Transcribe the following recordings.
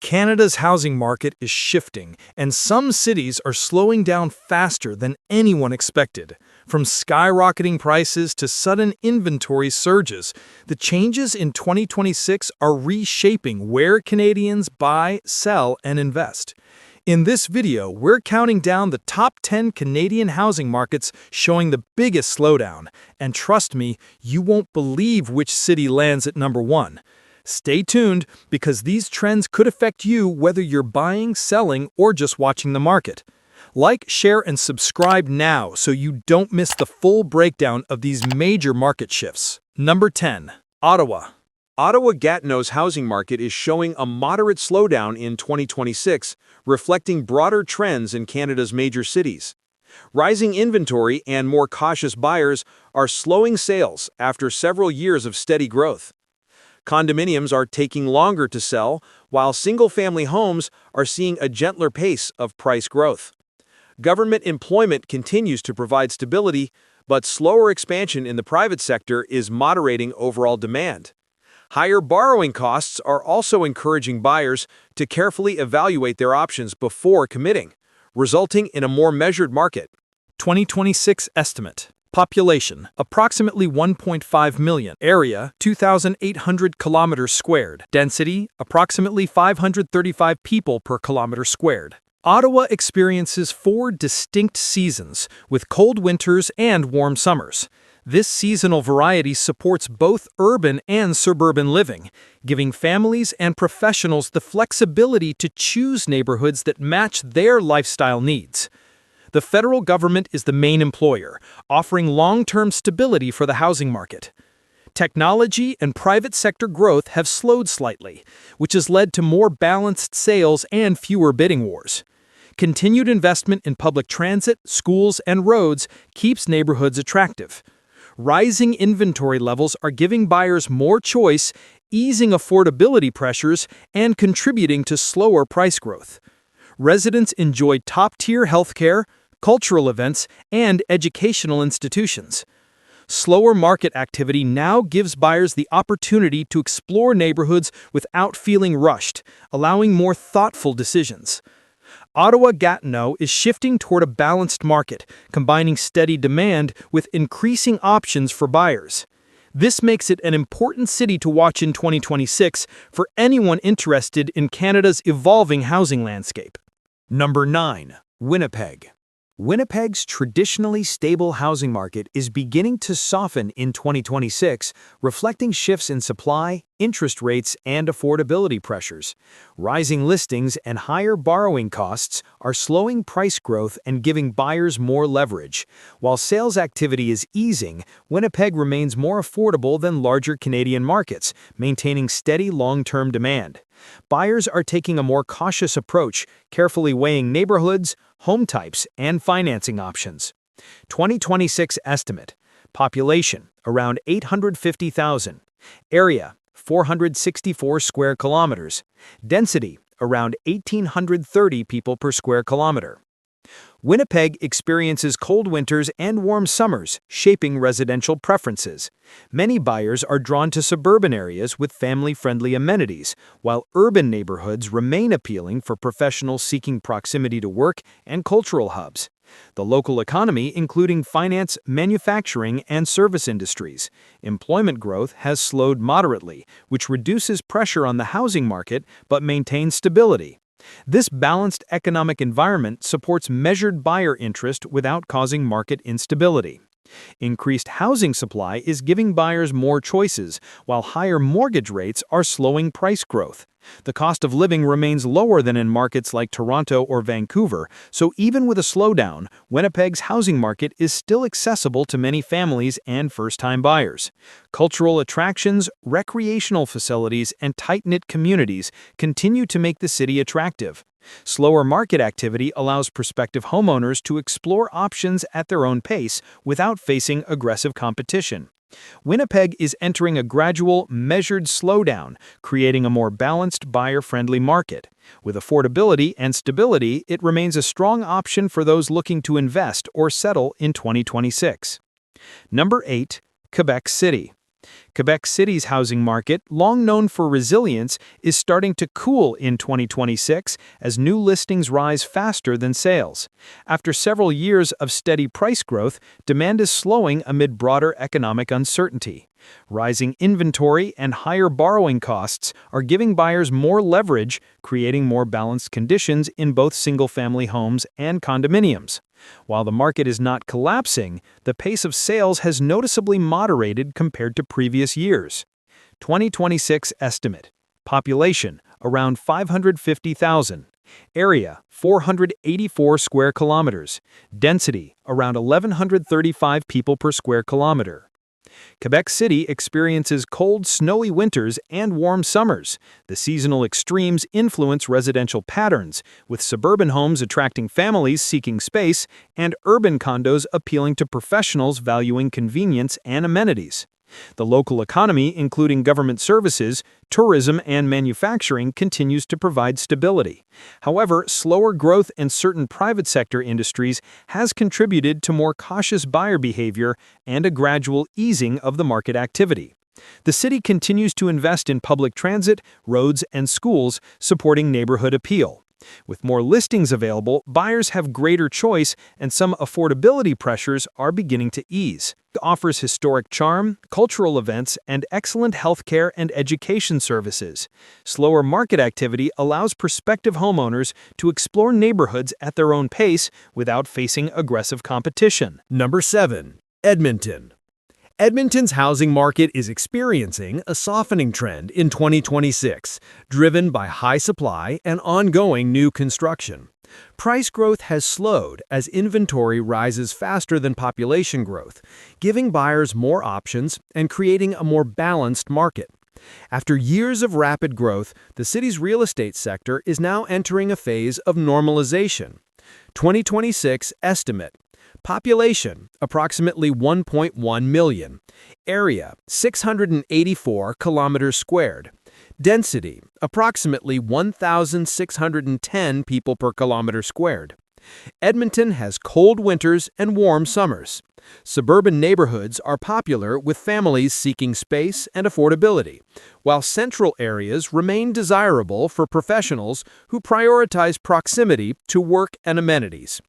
Canada's housing market is shifting, and some cities are slowing down faster than anyone expected. From skyrocketing prices to sudden inventory surges, the changes in 2026 are reshaping where Canadians buy, sell, and invest. In this video, we're counting down the top 10 Canadian housing markets showing the biggest slowdown. And trust me, you won't believe which city lands at number 1. Stay tuned, because these trends could affect you whether you're buying, selling, or just watching the market. Like, share, and subscribe now so you don't miss the full breakdown of these major market shifts. Number 10. Ottawa. Ottawa-Gatineau's housing market is showing a moderate slowdown in 2026, reflecting broader trends in Canada's major cities. Rising inventory and more cautious buyers are slowing sales after several years of steady growth. Condominiums are taking longer to sell, while single-family homes are seeing a gentler pace of price growth. Government employment continues to provide stability, but slower expansion in the private sector is moderating overall demand. Higher borrowing costs are also encouraging buyers to carefully evaluate their options before committing, resulting in a more measured market. 2026 estimate. Population, approximately 1.5 million. Area, 2,800 kilometers squared. Density, approximately 535 people per kilometer squared. Ottawa experiences 4 distinct seasons, with cold winters and warm summers. This seasonal variety supports both urban and suburban living, giving families and professionals the flexibility to choose neighborhoods that match their lifestyle needs. The federal government is the main employer, offering long-term stability for the housing market. Technology and private sector growth have slowed slightly, which has led to more balanced sales and fewer bidding wars. Continued investment in public transit, schools, and roads keeps neighborhoods attractive. Rising inventory levels are giving buyers more choice, easing affordability pressures, and contributing to slower price growth. Residents enjoy top-tier healthcare, cultural events, and educational institutions. Slower market activity now gives buyers the opportunity to explore neighborhoods without feeling rushed, allowing more thoughtful decisions. Ottawa-Gatineau is shifting toward a balanced market, combining steady demand with increasing options for buyers. This makes it an important city to watch in 2026 for anyone interested in Canada's evolving housing landscape. Number 9. Winnipeg. Winnipeg's traditionally stable housing market is beginning to soften in 2026, reflecting shifts in supply, interest rates, and affordability pressures. Rising listings and higher borrowing costs are slowing price growth and giving buyers more leverage. While sales activity is easing, Winnipeg remains more affordable than larger Canadian markets, maintaining steady long-term demand. Buyers are taking a more cautious approach, carefully weighing neighborhoods, home types, and financing options. 2026 estimate. Population, around 850,000. Area, 464 square kilometers. Density, around 1,830 people per square kilometer. Winnipeg experiences cold winters and warm summers, shaping residential preferences. Many buyers are drawn to suburban areas with family-friendly amenities, while urban neighborhoods remain appealing for professionals seeking proximity to work and cultural hubs. The local economy, including finance, manufacturing, and service industries. Employment growth has slowed moderately, which reduces pressure on the housing market but maintains stability. This balanced economic environment supports measured buyer interest without causing market instability. Increased housing supply is giving buyers more choices, while higher mortgage rates are slowing price growth. The cost of living remains lower than in markets like Toronto or Vancouver, so even with a slowdown, Winnipeg's housing market is still accessible to many families and first-time buyers. Cultural attractions, recreational facilities, and tight-knit communities continue to make the city attractive. Slower market activity allows prospective homeowners to explore options at their own pace without facing aggressive competition. Winnipeg is entering a gradual, measured slowdown, creating a more balanced, buyer-friendly market. With affordability and stability, it remains a strong option for those looking to invest or settle in 2026. Number 8. Quebec City. Quebec City's housing market, long known for resilience, is starting to cool in 2026 as new listings rise faster than sales. After several years of steady price growth, demand is slowing amid broader economic uncertainty. Rising inventory and higher borrowing costs are giving buyers more leverage, creating more balanced conditions in both single-family homes and condominiums. While the market is not collapsing, the pace of sales has noticeably moderated compared to previous years. 2026 estimate. Population, around 550,000. Area, 484 square kilometers. Density, around 1,135 people per square kilometer. Quebec City experiences cold, snowy winters and warm summers. The seasonal extremes influence residential patterns, with suburban homes attracting families seeking space and urban condos appealing to professionals valuing convenience and amenities. The local economy, including government services, tourism, and manufacturing, continues to provide stability. However, slower growth in certain private sector industries has contributed to more cautious buyer behavior and a gradual easing of the market activity. The city continues to invest in public transit, roads, and schools, supporting neighborhood appeal. With more listings available, buyers have greater choice, and some affordability pressures are beginning to ease. It offers historic charm, cultural events, and excellent healthcare and education services. Slower market activity allows prospective homeowners to explore neighborhoods at their own pace without facing aggressive competition. Number 7. Edmonton. Edmonton's housing market is experiencing a softening trend in 2026, driven by high supply and ongoing new construction. Price growth has slowed as inventory rises faster than population growth, giving buyers more options and creating a more balanced market. After years of rapid growth, the city's real estate sector is now entering a phase of normalization. 2026 estimate. Population, approximately 1.1 million. Area, 684 kilometers squared. Density, approximately 1,610 people per kilometer squared. Edmonton has cold winters and warm summers. Suburban neighborhoods are popular with families seeking space and affordability, while central areas remain desirable for professionals who prioritize proximity to work and amenities.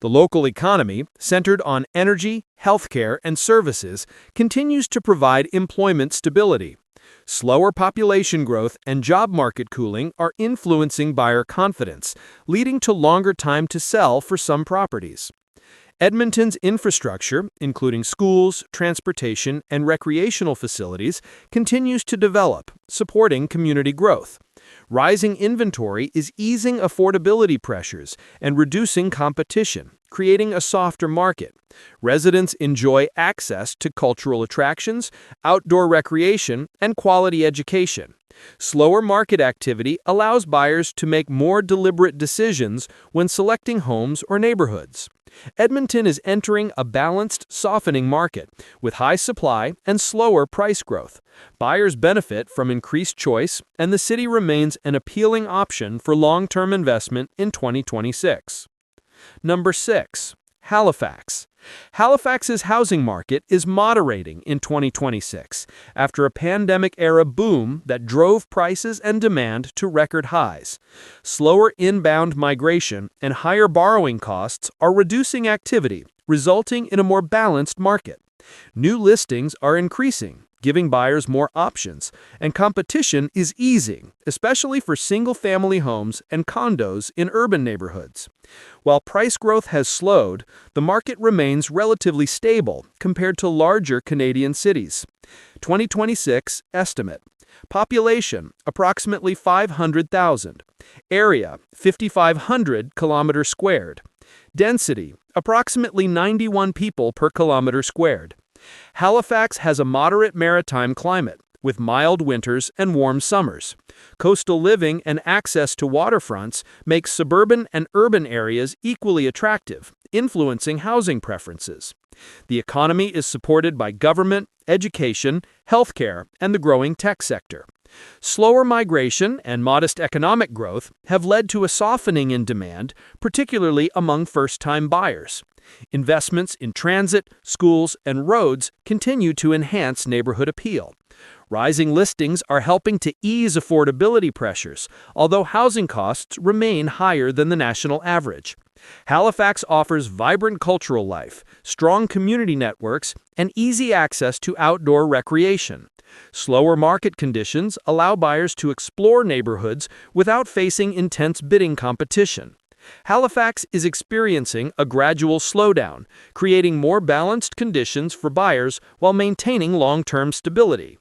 The local economy, centered on energy, healthcare, and services, continues to provide employment stability. Slower population growth and job market cooling are influencing buyer confidence, leading to longer time to sell for some properties. Edmonton's infrastructure, including schools, transportation, and recreational facilities, continues to develop, supporting community growth. Rising inventory is easing affordability pressures and reducing competition, creating a softer market. Residents enjoy access to cultural attractions, outdoor recreation, and quality education. Slower market activity allows buyers to make more deliberate decisions when selecting homes or neighborhoods. Edmonton is entering a balanced, softening market with high supply and slower price growth. Buyers benefit from increased choice, and the city remains an appealing option for long-term investment in 2026. Number 6. Halifax. Halifax's housing market is moderating in 2026 after a pandemic-era boom that drove prices and demand to record highs. Slower inbound migration and higher borrowing costs are reducing activity, resulting in a more balanced market. New listings are increasing, giving buyers more options, and competition is easing, especially for single-family homes and condos in urban neighborhoods. While price growth has slowed, the market remains relatively stable compared to larger Canadian cities. 2026 estimate. Population, approximately 500,000. Area, 5,500 kilometers squared. Density, approximately 91 people per kilometer squared. Halifax has a moderate maritime climate, with mild winters and warm summers. Coastal living and access to waterfronts make suburban and urban areas equally attractive, influencing housing preferences. The economy is supported by government, education, healthcare, and the growing tech sector. Slower migration and modest economic growth have led to a softening in demand, particularly among first-time buyers. Investments in transit, schools, and roads continue to enhance neighborhood appeal. Rising listings are helping to ease affordability pressures, although housing costs remain higher than the national average. Halifax offers vibrant cultural life, strong community networks, and easy access to outdoor recreation. Slower market conditions allow buyers to explore neighborhoods without facing intense bidding competition. Halifax is experiencing a gradual slowdown, creating more balanced conditions for buyers while maintaining long-term stability.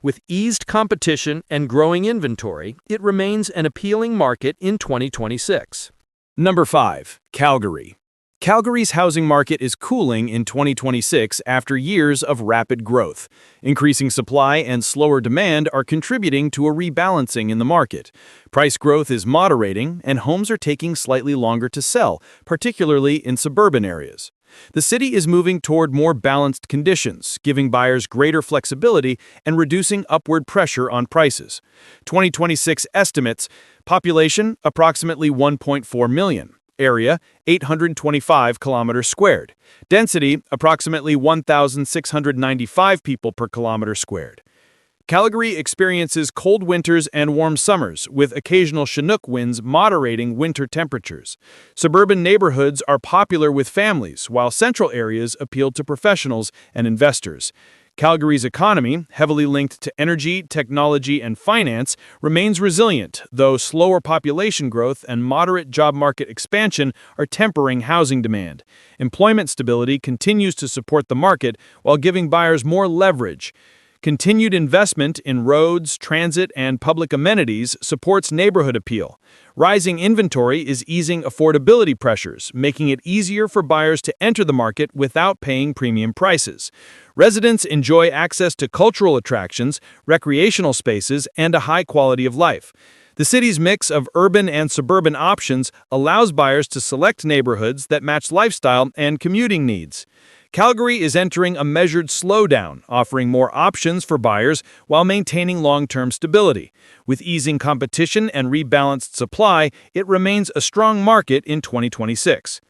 With eased competition and growing inventory, it remains an appealing market in 2026. Number 5. Calgary. Calgary's housing market is cooling in 2026 after years of rapid growth. Increasing supply and slower demand are contributing to a rebalancing in the market. Price growth is moderating, and homes are taking slightly longer to sell, particularly in suburban areas. The city is moving toward more balanced conditions, giving buyers greater flexibility and reducing upward pressure on prices. 2026 estimates: population approximately 1.4 million. Area, 825 kilometers squared. Density, approximately 1,695 people per kilometer squared. Calgary experiences cold winters and warm summers, with occasional Chinook winds moderating winter temperatures. Suburban neighborhoods are popular with families, while central areas appeal to professionals and investors. Calgary's economy, heavily linked to energy, technology, and finance, remains resilient, though slower population growth and moderate job market expansion are tempering housing demand. Employment stability continues to support the market while giving buyers more leverage. Continued investment in roads, transit, and public amenities supports neighborhood appeal. Rising inventory is easing affordability pressures, making it easier for buyers to enter the market without paying premium prices. Residents enjoy access to cultural attractions, recreational spaces, and a high quality of life. The city's mix of urban and suburban options allows buyers to select neighborhoods that match lifestyle and commuting needs. Calgary is entering a measured slowdown, offering more options for buyers while maintaining long-term stability. With easing competition and rebalanced supply, it remains a strong market in 2026.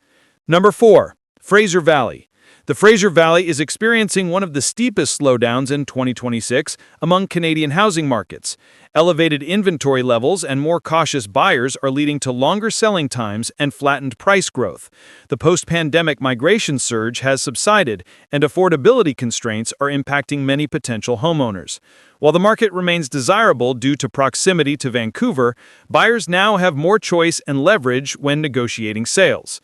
Number 4. Fraser Valley. The Fraser Valley is experiencing one of the steepest slowdowns in 2026 among Canadian housing markets. Elevated inventory levels and more cautious buyers are leading to longer selling times and flattened price growth. The post-pandemic migration surge has subsided, and affordability constraints are impacting many potential homeowners. While the market remains desirable due to proximity to Vancouver, buyers now have more choice and leverage when negotiating sales.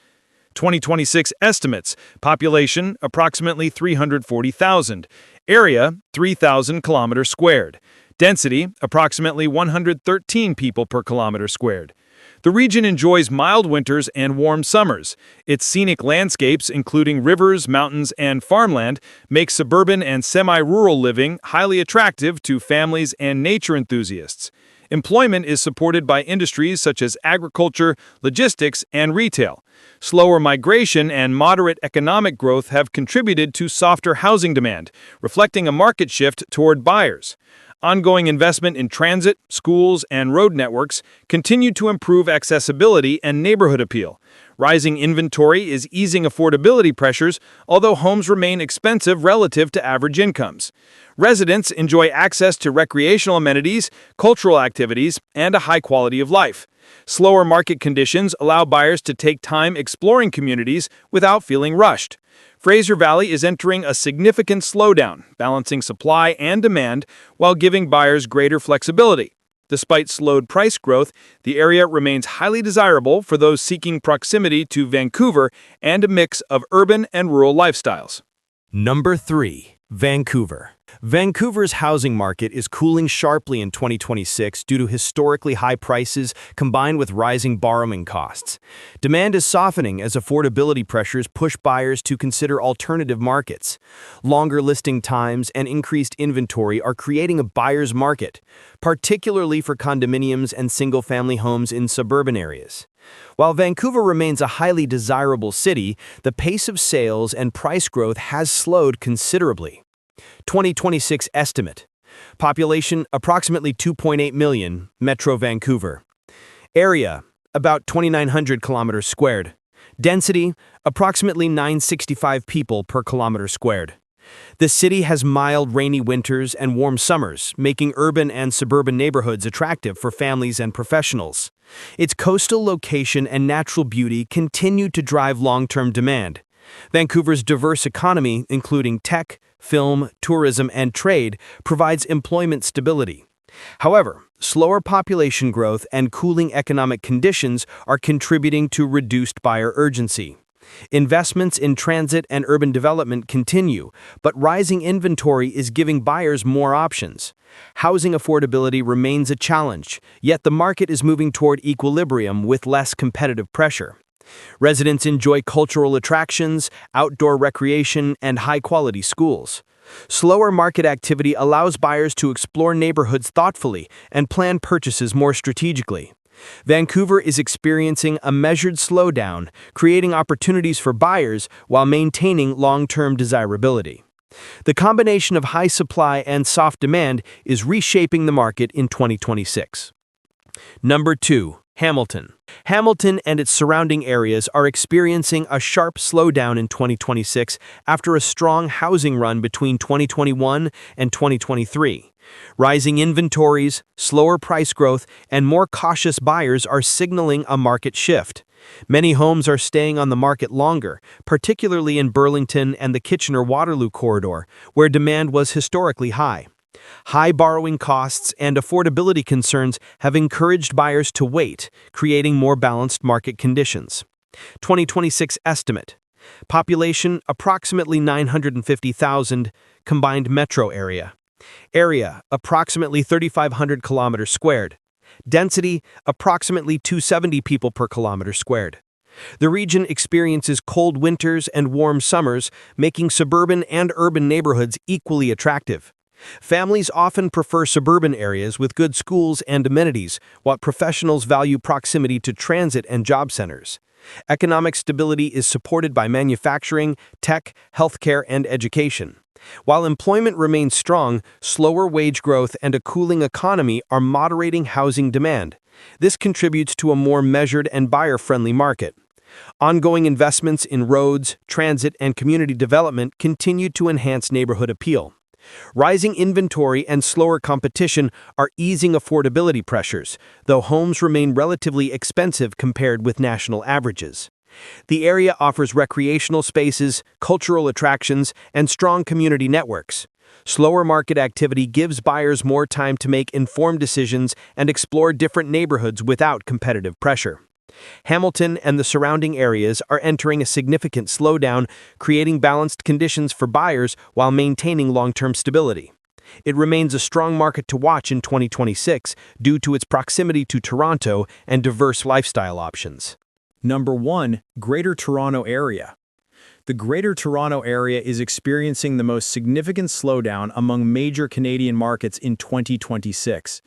2026 estimates: population approximately 340,000, area 3,000 kilometers squared, density approximately 113 people per kilometer squared. The region enjoys mild winters and warm summers. Its scenic landscapes, including rivers, mountains, and farmland, make suburban and semi-rural living highly attractive to families and nature enthusiasts. Employment is supported by industries such as agriculture, logistics, and retail. Slower migration and moderate economic growth have contributed to softer housing demand, reflecting a market shift toward buyers. Ongoing investment in transit, schools, and road networks continue to improve accessibility and neighborhood appeal. Rising inventory is easing affordability pressures, although homes remain expensive relative to average incomes. Residents enjoy access to recreational amenities, cultural activities, and a high quality of life. Slower market conditions allow buyers to take time exploring communities without feeling rushed. Fraser Valley is entering a significant slowdown, balancing supply and demand while giving buyers greater flexibility. Despite slowed price growth, the area remains highly desirable for those seeking proximity to Vancouver and a mix of urban and rural lifestyles. Number 3. Vancouver. Vancouver's housing market is cooling sharply in 2026 due to historically high prices combined with rising borrowing costs. Demand is softening as affordability pressures push buyers to consider alternative markets. Longer listing times and increased inventory are creating a buyer's market, particularly for condominiums and single-family homes in suburban areas. While Vancouver remains a highly desirable city, the pace of sales and price growth has slowed considerably. 2026 estimate: population approximately 2.8 million, Metro Vancouver. Area about 2,900 kilometers squared. Density, approximately 965 people per kilometer squared. The city has mild rainy winters and warm summers, making urban and suburban neighborhoods attractive for families and professionals. Its coastal location and natural beauty continue to drive long-term demand. Vancouver's diverse economy, including tech, film, tourism, and trade, provides employment stability. However, slower population growth and cooling economic conditions are contributing to reduced buyer urgency. Investments in transit and urban development continue, but rising inventory is giving buyers more options. Housing affordability remains a challenge, yet the market is moving toward equilibrium with less competitive pressure. Residents enjoy cultural attractions, outdoor recreation, and high-quality schools. Slower market activity allows buyers to explore neighborhoods thoughtfully and plan purchases more strategically. Vancouver is experiencing a measured slowdown, creating opportunities for buyers while maintaining long-term desirability. The combination of high supply and soft demand is reshaping the market in 2026. Number 2. Hamilton. Hamilton and its surrounding areas are experiencing a sharp slowdown in 2026 after a strong housing run between 2021 and 2023. Rising inventories, slower price growth, and more cautious buyers are signaling a market shift. Many homes are staying on the market longer, particularly in Burlington and the Kitchener-Waterloo corridor, where demand was historically high. High borrowing costs and affordability concerns have encouraged buyers to wait, creating more balanced market conditions. 2026 estimate. Population approximately 950,000, combined metro area. Area approximately 3,500 kilometers squared. Density approximately 270 people per kilometer squared. The region experiences cold winters and warm summers, making suburban and urban neighborhoods equally attractive. Families often prefer suburban areas with good schools and amenities, while professionals value proximity to transit and job centers. Economic stability is supported by manufacturing, tech, healthcare, and education. While employment remains strong, slower wage growth and a cooling economy are moderating housing demand. This contributes to a more measured and buyer-friendly market. Ongoing investments in roads, transit, and community development continue to enhance neighborhood appeal. Rising inventory and slower competition are easing affordability pressures, though homes remain relatively expensive compared with national averages. The area offers recreational spaces, cultural attractions, and strong community networks. Slower market activity gives buyers more time to make informed decisions and explore different neighborhoods without competitive pressure. Hamilton and the surrounding areas are entering a significant slowdown, creating balanced conditions for buyers while maintaining long-term stability. It remains a strong market to watch in 2026 due to its proximity to Toronto and diverse lifestyle options. Number 1. Greater Toronto Area. The Greater Toronto Area is experiencing the most significant slowdown among major Canadian markets in 2026.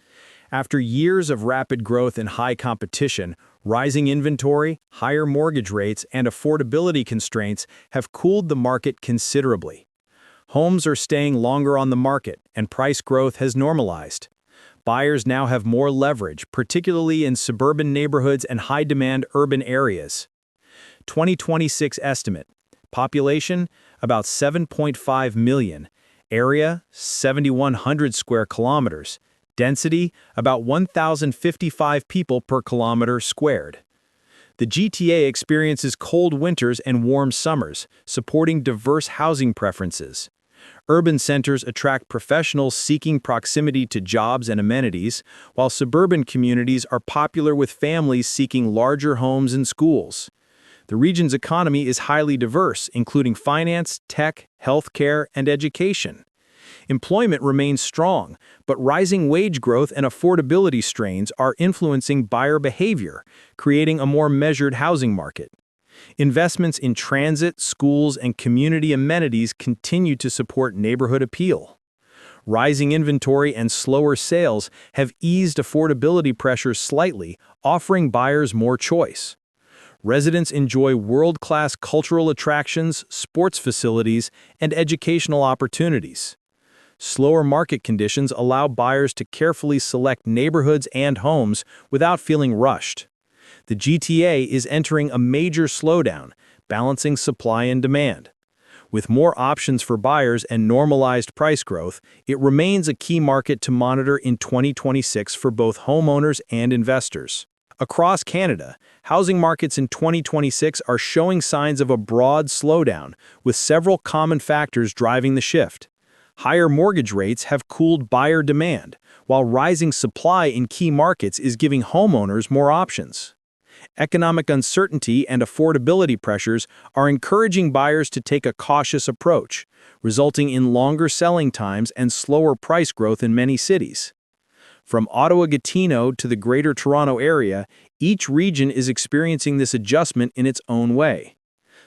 After years of rapid growth and high competition, rising inventory, higher mortgage rates, and affordability constraints have cooled the market considerably. Homes are staying longer on the market, and price growth has normalized. Buyers now have more leverage, particularly in suburban neighborhoods and high-demand urban areas. 2026 estimate. Population, about 7.5 million. Area, 7,100 square kilometers. Density, about 1,055 people per kilometer squared. The GTA experiences cold winters and warm summers, supporting diverse housing preferences. Urban centers attract professionals seeking proximity to jobs and amenities, while suburban communities are popular with families seeking larger homes and schools. The region's economy is highly diverse, including finance, tech, healthcare, and education. Employment remains strong, but rising wage growth and affordability strains are influencing buyer behavior, creating a more measured housing market. Investments in transit, schools, and community amenities continue to support neighborhood appeal. Rising inventory and slower sales have eased affordability pressures slightly, offering buyers more choice. Residents enjoy world-class cultural attractions, sports facilities, and educational opportunities. Slower market conditions allow buyers to carefully select neighborhoods and homes without feeling rushed. The GTA is entering a major slowdown, balancing supply and demand. With more options for buyers and normalized price growth, it remains a key market to monitor in 2026 for both homeowners and investors. Across Canada, housing markets in 2026 are showing signs of a broad slowdown, with several common factors driving the shift. Higher mortgage rates have cooled buyer demand, while rising supply in key markets is giving homeowners more options. Economic uncertainty and affordability pressures are encouraging buyers to take a cautious approach, resulting in longer selling times and slower price growth in many cities. From Ottawa-Gatineau to the Greater Toronto Area, each region is experiencing this adjustment in its own way.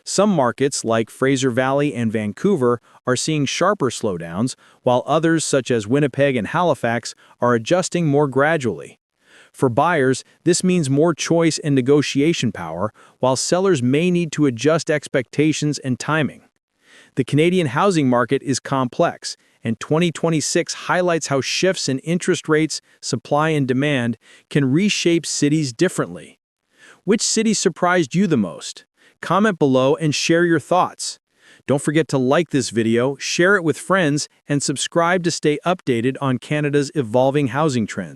Some markets, like Fraser Valley and Vancouver, are seeing sharper slowdowns, while others, such as Winnipeg and Halifax, are adjusting more gradually. For buyers, this means more choice and negotiation power, while sellers may need to adjust expectations and timing. The Canadian housing market is complex, and 2026 highlights how shifts in interest rates, supply, and demand can reshape cities differently. Which city surprised you the most? Comment below and share your thoughts. Don't forget to like this video, share it with friends, and subscribe to stay updated on Canada's evolving housing trends.